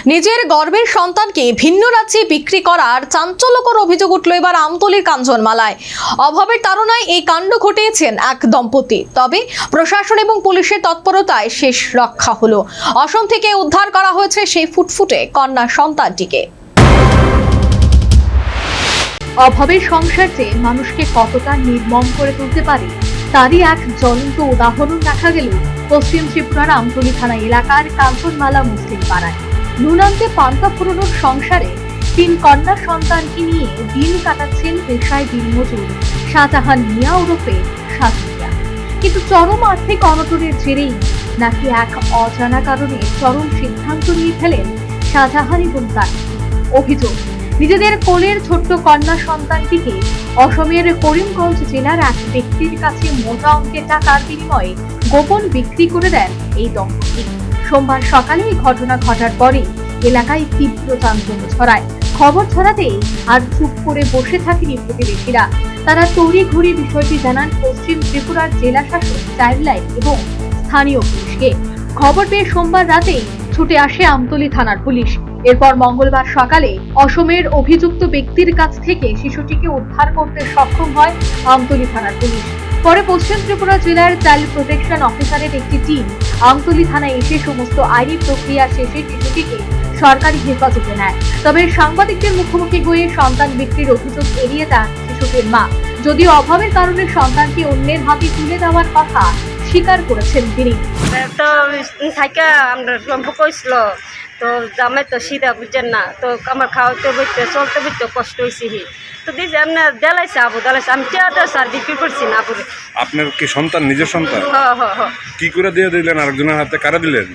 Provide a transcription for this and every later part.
নিজের গর্ভের সন্তানকে ভিন্ন রাজ্যে বিক্রি করার চাঞ্চল্যকর অভিযোগ উঠল এবার আমতলীর কাঞ্চনমালায়। অভাবের তাড়নায় এই কাণ্ড ঘটিয়েছেন এক দম্পতি। তবে প্রশাসন এবং পুলিশের তৎপরতায় শেষ রক্ষা হলো। অসম থেকে উদ্ধার করা হয়েছে সেই ফুটফুটে কন্যা সন্তানটিকে। অভাবের সংসার যে মানুষকে কতটা নির্মম করে তুলতে পারে তারই এক জ্বলন্ত উদাহরণ দেখা গেল পশ্চিম ত্রিপুরার আমতলী থানা এলাকার কাঞ্চনমালা মুসলিম পাড়ায়। নুনান্তে পান্তা ফুরোনোর সংসারে 3 কন্যা সন্তানকে নিয়ে দিন কাটাচ্ছেন পেশায় দিনমজুর শাহজাহান মিয়া ওরফে সাজু মিয়া। কিন্তু চরম আর্থিক অনটনের জেরেই নাকি এক অজানা কারণে চরম সিদ্ধান্ত নিয়ে ফেলেন শাহজাহান এবং তার অভিযোগ, নিজেদের কোলের ছোট্ট কন্যা সন্তানটিকে অসমের করিমগঞ্জ জেলার এক ব্যক্তির কাছে মোটা অঙ্কের টাকার বিনিময়ে গোপন বিক্রি করে দেন এই দম্পতি। সোমবার সকালে এই ঘটনা ঘটার পরে এলাকায় তীব্র চাঞ্চল্য ছড়ায়। খবর ছড়াতেই আর চুপ করে বসে থাকেনি প্রতিবেশীরা। তারা তড়িঘড়ি বিষয়টি জানান পশ্চিম ত্রিপুরার জেলা শাসক, চাইল্ড লাইন এবং স্থানীয় পুলিশকে। খবর পেয়ে সোমবার রাতেই ছুটে আসে আমতলী থানার পুলিশ। এরপর মঙ্গলবার সকালে অসমের অভিযুক্ত ব্যক্তির কাছ থেকে শিশুটিকে উদ্ধার করতে সক্ষম হয় আমতলী থানার পুলিশ। পরে পশ্চিম ত্রিপুরা জেলার চাইল্ড প্রোটেকশন অফিসারের একটি টিম আমতলী থানায় এসে সমস্ত আইনি প্রক্রিয়া শেষে শিশুটিকে সরকারি হেফাজতে নেয়। তবে সাংবাদিকদের মুখোমুখি হয়ে সন্তান বিক্রির অভিযোগ এড়িয়ে যান শিশুটির মা। যদিও অভাবের কারণে সন্তানকে অন্যের হাতে তুলে দেওয়ার কথা স্বীকার করেছেন তিনি। তো জামাই তো সিধা বুঝছেন না, তো আমার খাওয়াতে বইতে চলতে বইতে কষ্ট হয়েছে। তো দিদি আপনার দেলাইছে আবু দেলাইছে, আমি চেয়ারটা স্যার বিক্রি করছি না আবুরে। আপনার কি সন্তান, নিজের সন্তান? হ্যাঁ। কি করে দিয়ে দিলেন আরেকজনের হাতে? কারা দিলেন?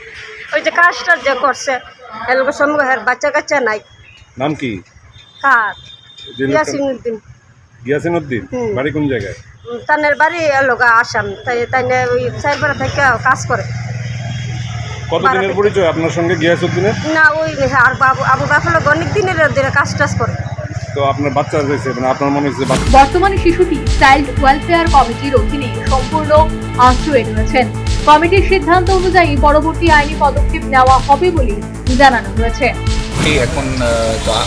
ওই যে কাজটা যে করছে এলাকা সঙ্গে বাচ্চা কাচ্চা নাই। নাম কি? কার? ইয়াসিনুদ্দিন। ইয়াসিনুদ্দিন। বাড়ি কোন জায়গায়? তানের বাড়ি এলাকা আসাম। তাই ওই সাইবার থেকে কাজ করে। কতদিনের পরিচয় আপনার সঙ্গে গিয়াসউদ্দিনের? না ওই আর আবু বাফল অনেক দিনের কাজ টাজ করে। তো আপনার বাচ্চা হয়েছে, মানে আপনার মনে হচ্ছে বর্তমানে শিশুটি চাইল্ড ওয়েলফেয়ার কমিটির অধীনে সম্পূর্ণ আশ্রয়ে রয়েছেন। কমিটির সিদ্ধান্ত অনুযায়ী পরবর্তী আইনি পদক্ষেপ নেওয়া হবে বলে জানানো হয়েছে। এখন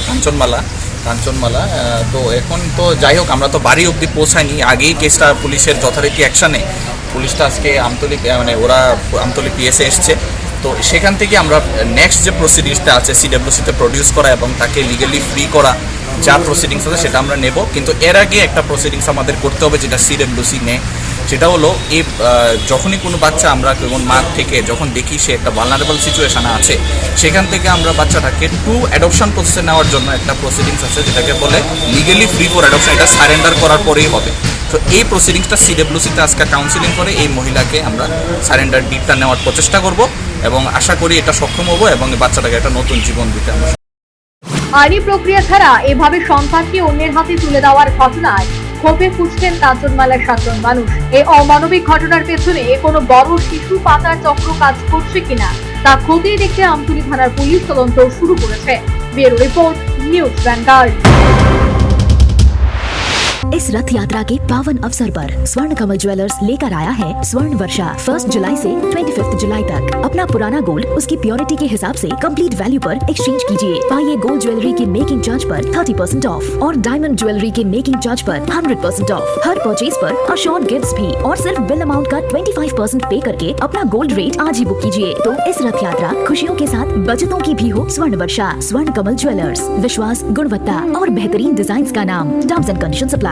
কাঞ্চনমালা তো এখন তো যাই হোক, আমরা তো বাড়ি অবধি পৌঁছাইনি, আগেই কেসটা পুলিশের যথারীতি অ্যাকশানে পুলিশটা আজকে আমতলী ওরা আমতলী পিএসএ এসছে। তো সেখান থেকে আমরা নেক্সট যে প্রসিডিংসটা আছে সিডব্লিউসিতে প্রডিউস করা এবং তাকে লিগালি ফ্রি করা যা প্রসিডিংস আছে সেটা আমরা নেব। কিন্তু এর আগে একটা প্রসিডিংস আমাদের করতে হবে যেটা সিডব্লিউসি নেয়, সেটা হলো এই যখনই কোনো বাচ্চা আমরা যেমন মা থেকে যখন দেখি সে একটা ভালনারেবল সিচুয়েশানে আছে, সেখান থেকে আমরা বাচ্চাটাকে টু অ্যাডপশন প্রসেসে নেওয়ার জন্য একটা প্রসিডিংস আছে যেটাকে বলে লিগালি ফ্রি ফর অ্যাডপশন। এটা সারেন্ডার করার পরেই হবে। তো এই প্রসিডিংসটা সিডব্লিউসিতে আজকে কাউন্সিলিং করে এই মহিলাকে আমরা সারেন্ডার ডিডটা নেওয়ার প্রচেষ্টা করব এবং আশা করি এটা সক্ষম হবো এবং বাচ্চাটাকে একটা নতুন জীবন দিতে আমরা। আইনি প্রক্রিয়া ছাড়া এভাবে সন্তানকে অন্যের হাতে তুলে দেওয়ার ঘটনায় ক্ষোভে ফুঁসছেন কাঞ্চনমালার সাধারণ মানুষ। এই অমানবিক ঘটনার পেছনে কোনো বড় শিশু পাচার চক্র কাজ করছে কিনা তা খতিয়ে দেখতে আমতলী থানার পুলিশ তদন্ত শুরু করেছে। Bureau report, news vanguard. इस रथ यात्रा के पावन अवसर पर स्वर्ण कमल ज्वेलर्स लेकर आया है स्वर्ण वर्षा। 1 जुलाई से 25 जुलाई तक अपना पुराना गोल्ड उसकी प्योरिटी के हिसाब से कंप्लीट वैल्यू पर एक्सचेंज कीजिए। पाइए गोल्ड ज्वेलरी के मेकिंग चार्ज पर 30% ऑफ और डायमंड ज्वेलरी के मेकिंग चार्ज पर 100% ऑफ। हर परचेज पर अशोर्ड गिफ्ट्स भी और सिर्फ बिल अमाउंट का 25% पे करके अपना गोल्ड रेट आज ही बुक कीजिए। तो इस रथ यात्रा खुशियों के साथ बचतों की भी हो स्वर्ण वर्षा। स्वर्ण कमल ज्वेलर्स, विश्वास, गुणवत्ता और बेहतरीन डिजाइन का नाम। Terms and conditions apply.